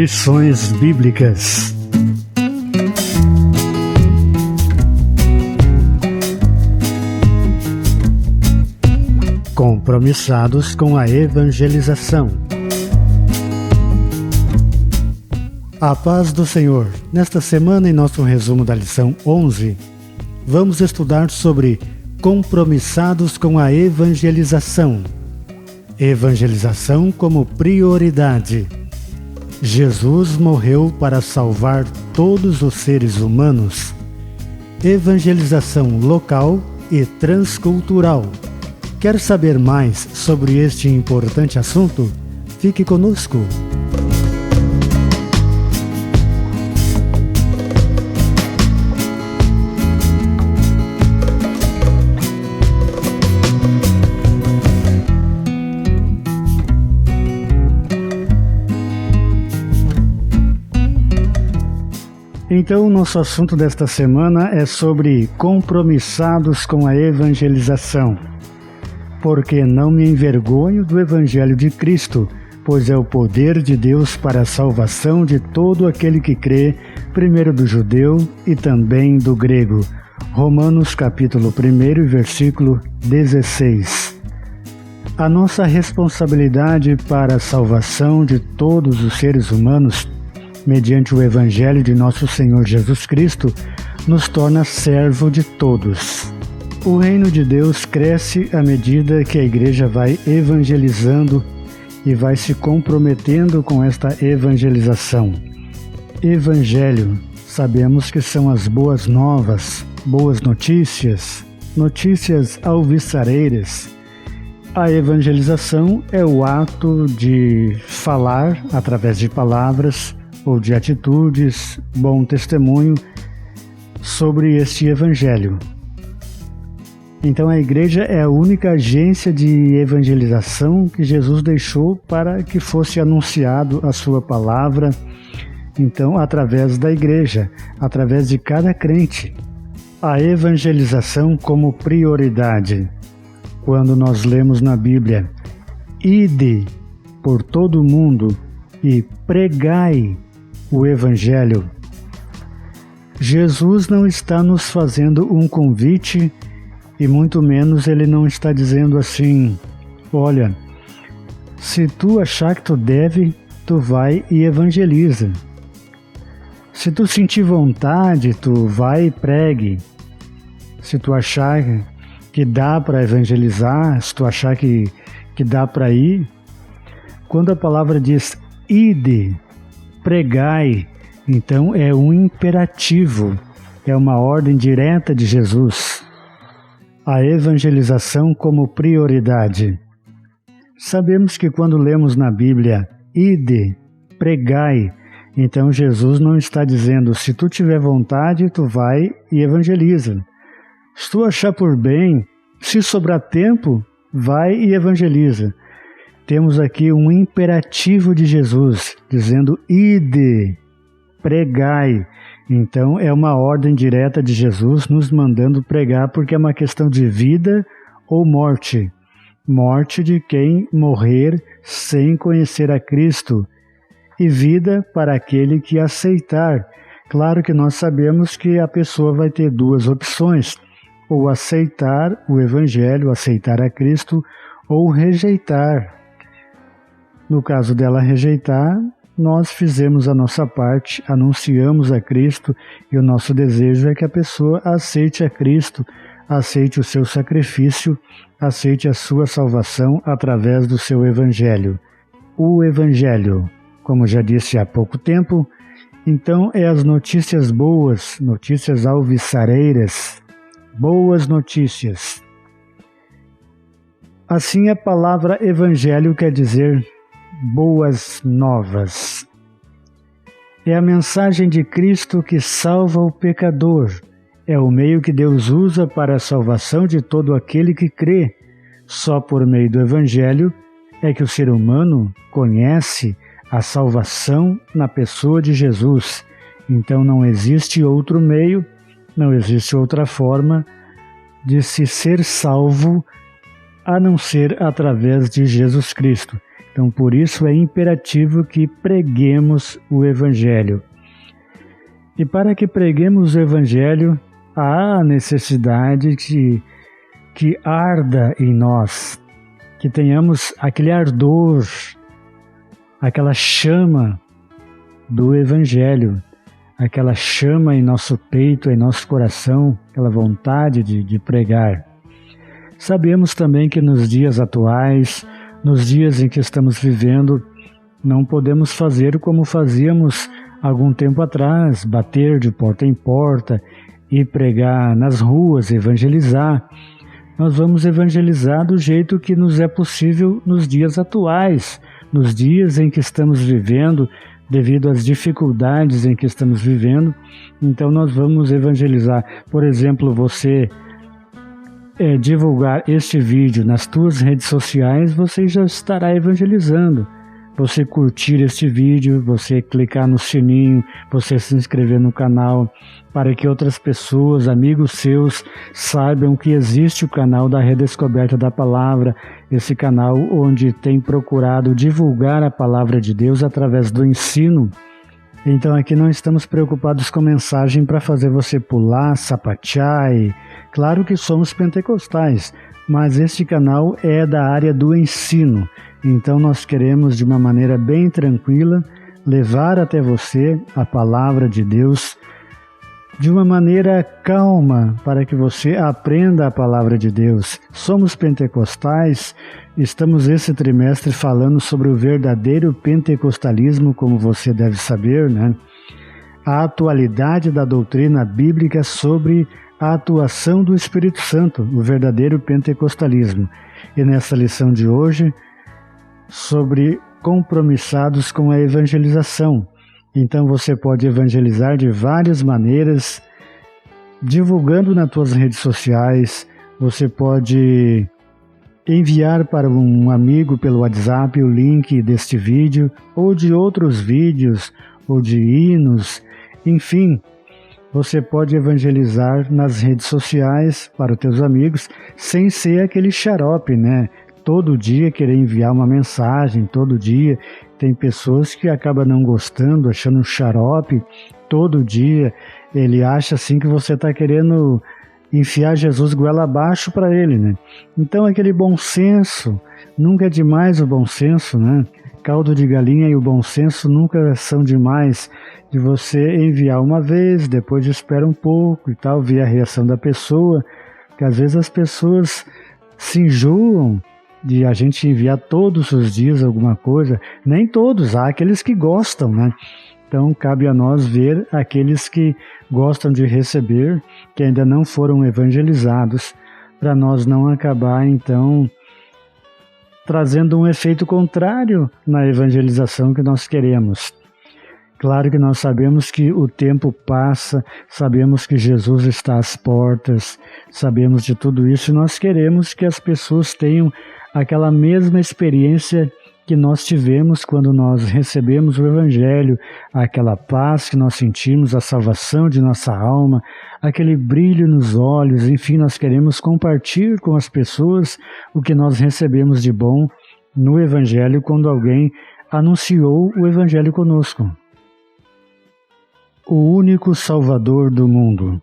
Lições Bíblicas. Compromissados com a evangelização. A paz do Senhor. Nesta semana, em nosso resumo da lição 11, vamos estudar sobre compromissados com a evangelização. Evangelização como prioridade. Jesus morreu para salvar todos os seres humanos. Evangelização local e transcultural. Quer saber mais sobre este importante assunto? Fique conosco. Então, o nosso assunto desta semana é sobre compromissados com a evangelização. Porque não me envergonho do Evangelho de Cristo, pois é o poder de Deus para a salvação de todo aquele que crê, primeiro do judeu e também do grego. Romanos capítulo 1, versículo 16. A nossa responsabilidade para a salvação de todos os seres humanos mediante o Evangelho de nosso Senhor Jesus Cristo, nos torna servo de todos. O reino de Deus cresce à medida que a igreja vai evangelizando e vai se comprometendo com esta evangelização. Evangelho, sabemos que são as boas novas, boas notícias, notícias alvissareiras. A evangelização é o ato de falar através de palavras ou de atitudes, bom testemunho sobre este Evangelho. Então a igreja é a única agência de evangelização que Jesus deixou para que fosse anunciado a sua palavra, então através da igreja, através de cada crente. A evangelização como prioridade. Quando nós lemos na Bíblia, ide por todo o mundo e pregai o Evangelho. Jesus não está nos fazendo um convite e muito menos ele não está dizendo assim, olha, se tu achar que tu deve, tu vai e evangeliza. Se tu sentir vontade, tu vai e pregue. Se tu achar que dá para evangelizar, se tu achar que dá para ir, quando a palavra diz ide, pregai, então é um imperativo, é uma ordem direta de Jesus. A evangelização como prioridade. Sabemos que quando lemos na Bíblia, ide, pregai, então Jesus não está dizendo, se tu tiver vontade, tu vai e evangeliza. Se tu achar por bem, se sobrar tempo, vai e evangeliza. Temos aqui um imperativo de Jesus, dizendo, ide, pregai. Então é uma ordem direta de Jesus nos mandando pregar, porque é uma questão de vida ou morte. Morte de quem morrer sem conhecer a Cristo, e vida para aquele que aceitar. Claro que nós sabemos que a pessoa vai ter duas opções, ou aceitar o Evangelho, aceitar a Cristo, ou rejeitar. No caso dela rejeitar, nós fizemos a nossa parte, anunciamos a Cristo e o nosso desejo é que a pessoa aceite a Cristo, aceite o seu sacrifício, aceite a sua salvação através do seu Evangelho. O Evangelho, como já disse há pouco tempo, então é as notícias boas, notícias alvissareiras, boas notícias. Assim a palavra Evangelho quer dizer boas novas. É a mensagem de Cristo que salva o pecador. É o meio que Deus usa para a salvação de todo aquele que crê. Só por meio do Evangelho é que o ser humano conhece a salvação na pessoa de Jesus. Então não existe outro meio, não existe outra forma de se ser salvo a não ser através de Jesus Cristo. Então, por isso é imperativo que preguemos o Evangelho. E para que preguemos o Evangelho, há a necessidade que arda em nós, que tenhamos aquele ardor, aquela chama do Evangelho, aquela chama em nosso peito, em nosso coração, aquela vontade de pregar. Sabemos também que nos dias atuais, nos dias em que estamos vivendo, não podemos fazer como fazíamos algum tempo atrás, bater de porta em porta e pregar nas ruas, evangelizar. Nós vamos evangelizar do jeito que nos é possível nos dias atuais, nos dias em que estamos vivendo, devido às dificuldades em que estamos vivendo. Então nós vamos evangelizar. Por exemplo, você divulgar este vídeo nas tuas redes sociais, você já estará evangelizando. Você curtir este vídeo, você clicar no sininho, você se inscrever no canal, para que outras pessoas, amigos seus, saibam que existe o canal da Redescoberta da Palavra, esse canal onde tem procurado divulgar a Palavra de Deus através do ensino. Então aqui não estamos preocupados com mensagem para fazer você pular, sapatear. Claro que somos pentecostais, mas este canal é da área do ensino. Então nós queremos, de uma maneira bem tranquila, levar até você a Palavra de Deus de uma maneira calma, para que você aprenda a Palavra de Deus. Somos pentecostais, estamos esse trimestre falando sobre o verdadeiro pentecostalismo, como você deve saber, né? A atualidade da doutrina bíblica sobre a atuação do Espírito Santo, o verdadeiro pentecostalismo. E nessa lição de hoje, sobre compromissados com a evangelização. Então você pode evangelizar de várias maneiras, divulgando nas suas redes sociais. Você pode enviar para um amigo pelo WhatsApp o link deste vídeo, ou de outros vídeos, ou de hinos, enfim. Você pode evangelizar nas redes sociais para os teus amigos, sem ser aquele xarope, né? Todo dia querer enviar uma mensagem, todo dia. Tem pessoas que acabam não gostando, achando um xarope. Todo dia ele acha assim que você está querendo enfiar Jesus goela abaixo para ele, né? Então aquele bom senso, nunca é demais o bom senso, né? Caldo de galinha e o bom senso nunca são demais, de você enviar uma vez, depois espera um pouco e tal, ver a reação da pessoa, porque às vezes as pessoas se enjoam de a gente enviar todos os dias alguma coisa. Nem todos, há aqueles que gostam, né? Então cabe a nós ver aqueles que gostam de receber, que ainda não foram evangelizados, para nós não acabar então trazendo um efeito contrário na evangelização que nós queremos. Claro que nós sabemos que o tempo passa, sabemos que Jesus está às portas, sabemos de tudo isso, e nós queremos que as pessoas tenham aquela mesma experiência que nós tivemos quando nós recebemos o Evangelho, aquela paz que nós sentimos, a salvação de nossa alma, aquele brilho nos olhos. Enfim, nós queremos compartilhar com as pessoas o que nós recebemos de bom no Evangelho quando alguém anunciou o Evangelho conosco. O único Salvador do mundo.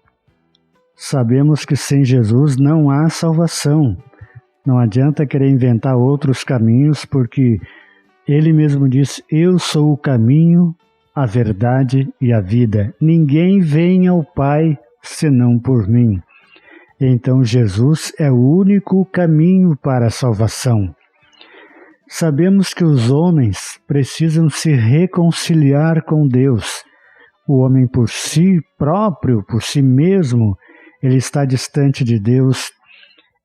Sabemos que sem Jesus não há salvação. Não adianta querer inventar outros caminhos, porque ele mesmo diz: eu sou o caminho, a verdade e a vida. Ninguém vem ao Pai senão por mim. Então Jesus é o único caminho para a salvação. Sabemos que os homens precisam se reconciliar com Deus. O homem por si próprio, por si mesmo, ele está distante de Deus,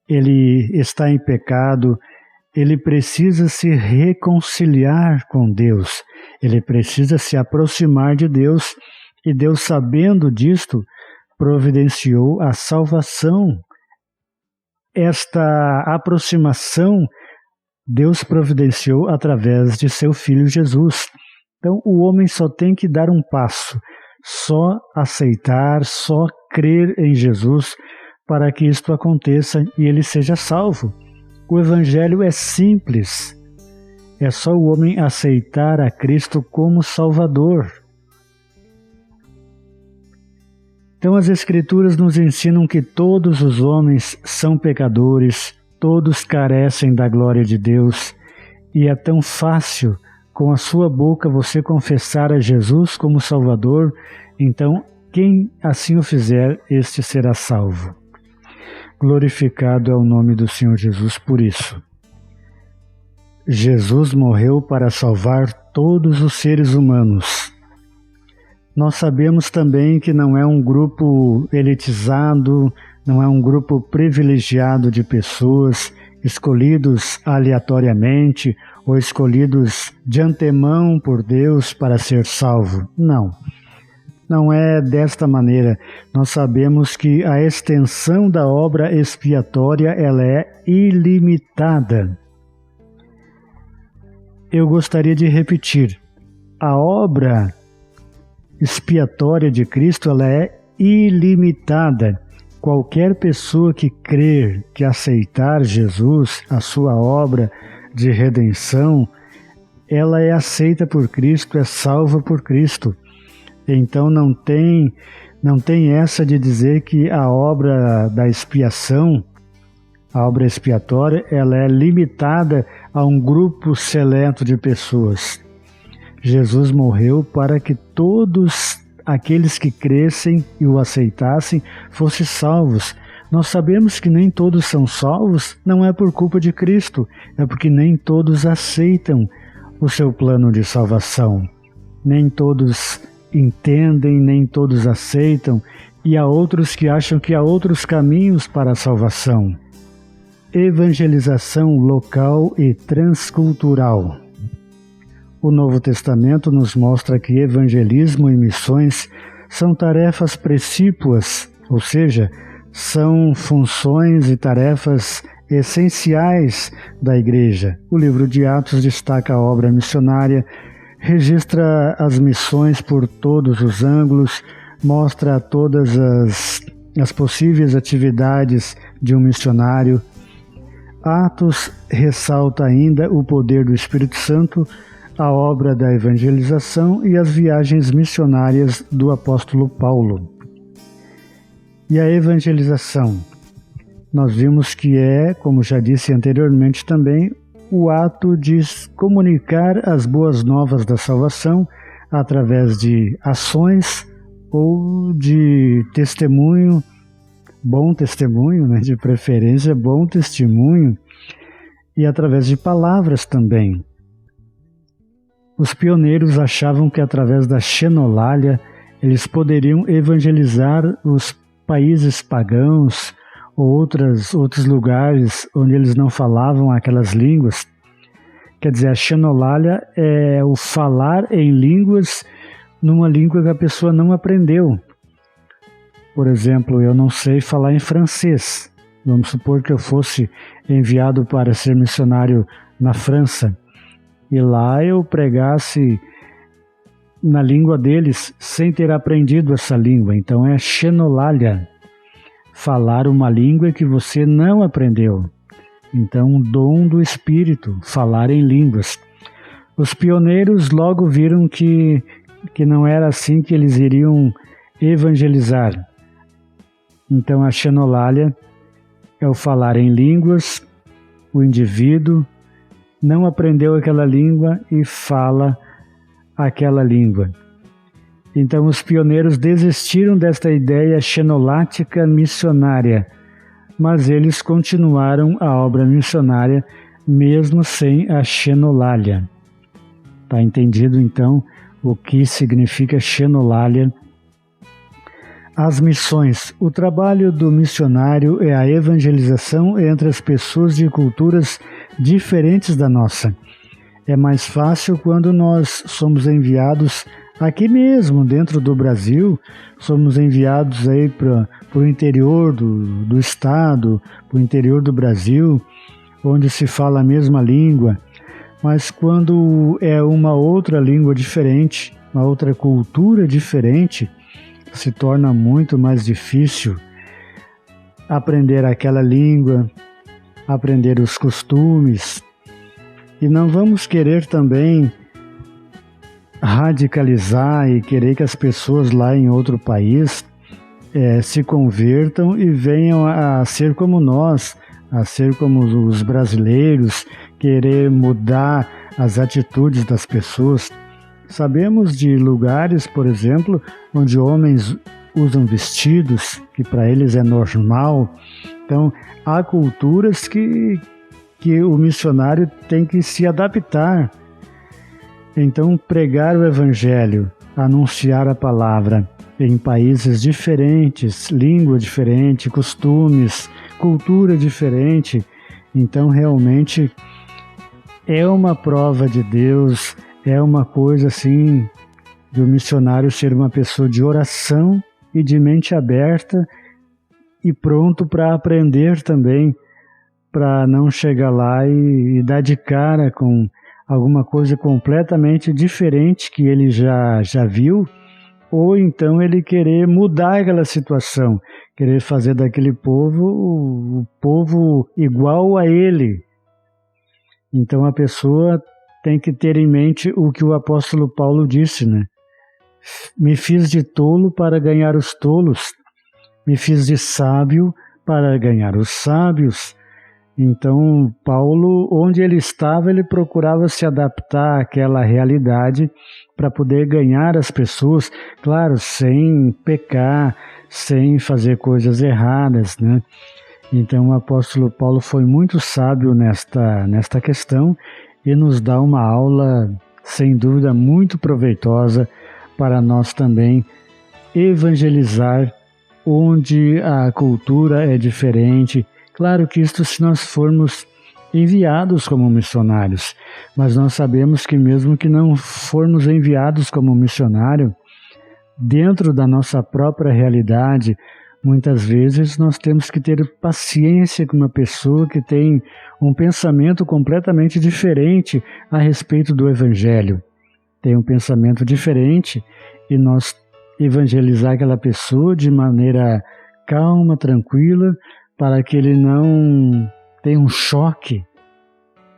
ele está em pecado, ele precisa se reconciliar com Deus, ele precisa se aproximar de Deus, e Deus, sabendo disto, providenciou a salvação. Esta aproximação Deus providenciou através de seu Filho Jesus. Então o homem só tem que dar um passo, só aceitar, só crer em Jesus para que isto aconteça e ele seja salvo. O Evangelho é simples. É só o homem aceitar a Cristo como Salvador. Então as Escrituras nos ensinam que todos os homens são pecadores, todos carecem da glória de Deus, e é tão fácil com a sua boca você confessar a Jesus como Salvador, então quem assim o fizer, este será salvo. Glorificado é o nome do Senhor Jesus por isso. Jesus morreu para salvar todos os seres humanos. Nós sabemos também que não é um grupo elitizado, não é um grupo privilegiado de pessoas escolhidos aleatoriamente ou escolhidos de antemão por Deus para ser salvo. Não. Não é desta maneira. Nós sabemos que a extensão da obra expiatória ela é ilimitada. Eu gostaria de repetir. A obra expiatória de Cristo ela é ilimitada. Qualquer pessoa que crer, que aceitar Jesus, a sua obra de redenção, ela é aceita por Cristo, é salva por Cristo. Então não tem essa de dizer que a obra da expiação, a obra expiatória, ela é limitada a um grupo seleto de pessoas. Jesus morreu para que todos aqueles que crescem e o aceitassem fossem salvos. Nós sabemos que nem todos são salvos, não é por culpa de Cristo, é porque nem todos aceitam o seu plano de salvação. Nem todos entendem, nem todos aceitam, e há outros que acham que há outros caminhos para a salvação. Evangelização local e transcultural. O Novo Testamento nos mostra que evangelismo e missões são tarefas precípuas, ou seja, são funções e tarefas essenciais da Igreja. O livro de Atos destaca a obra missionária, registra as missões por todos os ângulos, mostra todas as possíveis atividades de um missionário. Atos ressalta ainda o poder do Espírito Santo, a obra da evangelização e as viagens missionárias do apóstolo Paulo. E a evangelização? Nós vimos que é, como já disse anteriormente também, o ato de comunicar as boas novas da salvação através de ações ou de testemunho, bom testemunho, né, de preferência, bom testemunho, e através de palavras também. Os pioneiros achavam que através da xenolália eles poderiam evangelizar os países pagãos ou outros lugares onde eles não falavam aquelas línguas. Quer dizer, a xenolália é o falar em línguas numa língua que a pessoa não aprendeu. Por exemplo, eu não sei falar em francês. Vamos supor que eu fosse enviado para ser missionário na França. E lá eu pregasse na língua deles sem ter aprendido essa língua. Então é xenolália, falar uma língua que você não aprendeu. Então um dom do Espírito, falar em línguas. Os pioneiros logo viram que não era assim que eles iriam evangelizar. Então a xenolália é o falar em línguas, o indivíduo não aprendeu aquela língua e fala aquela língua. Então os pioneiros desistiram desta ideia xenolática missionária, mas eles continuaram a obra missionária mesmo sem a xenolália. Está entendido então o que significa xenolália? As missões. O trabalho do missionário é a evangelização entre as pessoas de culturas diferentes da nossa. É mais fácil quando nós somos enviados aqui mesmo, dentro do Brasil, somos enviados aí para o interior do estado, para o interior do Brasil, onde se fala a mesma língua. Mas quando é uma outra língua diferente, uma outra cultura diferente, se torna muito mais difícil aprender aquela língua, aprender os costumes. E não vamos querer também radicalizar e querer que as pessoas lá em outro país se convertam e venham a ser como nós, a ser como os brasileiros, querer mudar as atitudes das pessoas. Sabemos de lugares, por exemplo, onde homens usam vestidos, que para eles é normal. Então, há culturas que o missionário tem que se adaptar. Então, pregar o Evangelho, anunciar a palavra em países diferentes, língua diferente, costumes, cultura diferente. Então, realmente, é uma prova de Deus, é uma coisa assim, do missionário ser uma pessoa de oração e de mente aberta e pronto para aprender também, para não chegar lá e dar de cara com alguma coisa completamente diferente que ele já viu, ou então ele querer mudar aquela situação, querer fazer daquele povo o povo igual a ele. Então a pessoa tem que ter em mente o que o apóstolo Paulo disse, né? Me fiz de tolo para ganhar os tolos, me fiz de sábio para ganhar os sábios. Então, Paulo, onde ele estava, ele procurava se adaptar àquela realidade para poder ganhar as pessoas, claro, sem pecar, sem fazer coisas erradas, né? Então, o apóstolo Paulo foi muito sábio nesta questão e nos dá uma aula, sem dúvida, muito proveitosa para nós também evangelizar onde a cultura é diferente. Claro que isto se nós formos enviados como missionários, mas nós sabemos que mesmo que não formos enviados como missionário, dentro da nossa própria realidade, muitas vezes nós temos que ter paciência com uma pessoa que tem um pensamento completamente diferente a respeito do Evangelho. Tem um pensamento diferente e nós evangelizar aquela pessoa de maneira calma, tranquila, para que ele não tenha um choque.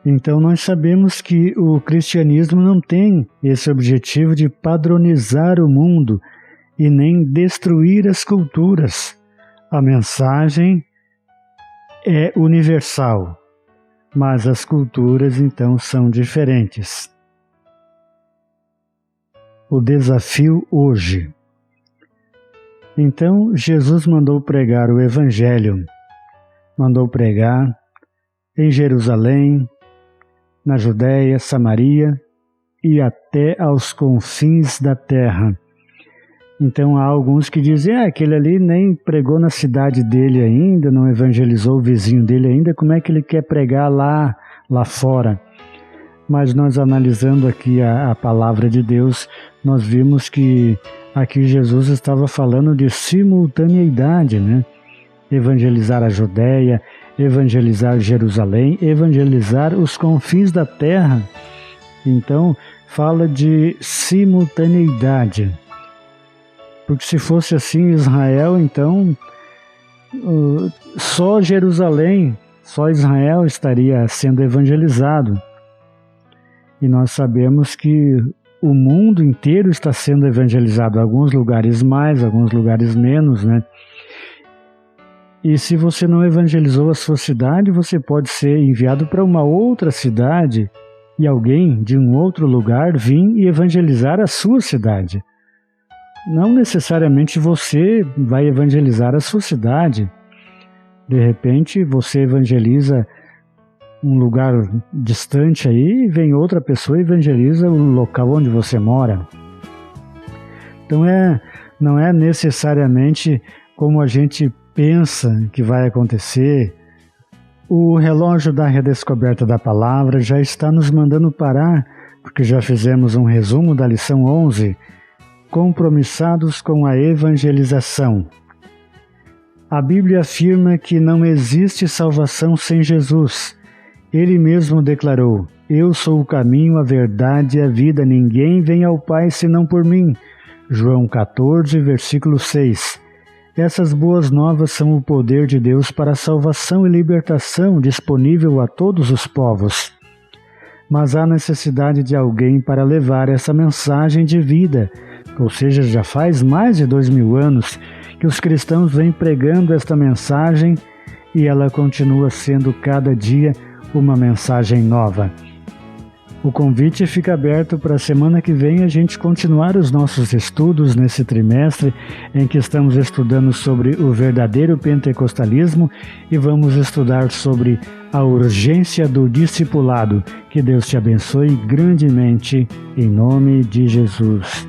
Então nós sabemos que o cristianismo não tem esse objetivo de padronizar o mundo e nem destruir as culturas. A mensagem é universal, mas as culturas então são diferentes. O desafio hoje. Então Jesus mandou pregar o Evangelho, mandou pregar em Jerusalém, na Judéia, Samaria e até aos confins da terra. Então há alguns que dizem, aquele ali nem pregou na cidade dele ainda, não evangelizou o vizinho dele ainda, como é que ele quer pregar lá fora? Mas nós analisando aqui a palavra de Deus, nós vimos que aqui Jesus estava falando de simultaneidade, né? Evangelizar a Judéia, evangelizar Jerusalém, evangelizar os confins da terra. Então, fala de simultaneidade. Porque se fosse assim Israel, então só Jerusalém, só Israel estaria sendo evangelizado. E nós sabemos que o mundo inteiro está sendo evangelizado, alguns lugares mais, alguns lugares menos, né? E se você não evangelizou a sua cidade, você pode ser enviado para uma outra cidade e alguém de um outro lugar vir e evangelizar a sua cidade. Não necessariamente você vai evangelizar a sua cidade. De repente, você evangeliza um lugar distante aí e vem outra pessoa e evangeliza o local onde você mora. Então, não é necessariamente como a gente pensa que vai acontecer. O relógio da redescoberta da palavra já está nos mandando parar, porque já fizemos um resumo da lição 11, compromissados com a evangelização. A Bíblia afirma que não existe salvação sem Jesus. Ele mesmo declarou, eu sou o caminho, a verdade e a vida, ninguém vem ao Pai senão por mim. João 14, versículo 6. Essas boas novas são o poder de Deus para a salvação e libertação disponível a todos os povos. Mas há necessidade de alguém para levar essa mensagem de vida, ou seja, já faz mais de 2000 anos que os cristãos vêm pregando esta mensagem e ela continua sendo cada dia uma mensagem nova. O convite fica aberto para a semana que vem a gente continuar os nossos estudos nesse trimestre em que estamos estudando sobre o verdadeiro pentecostalismo e vamos estudar sobre a urgência do discipulado. Que Deus te abençoe grandemente, em nome de Jesus.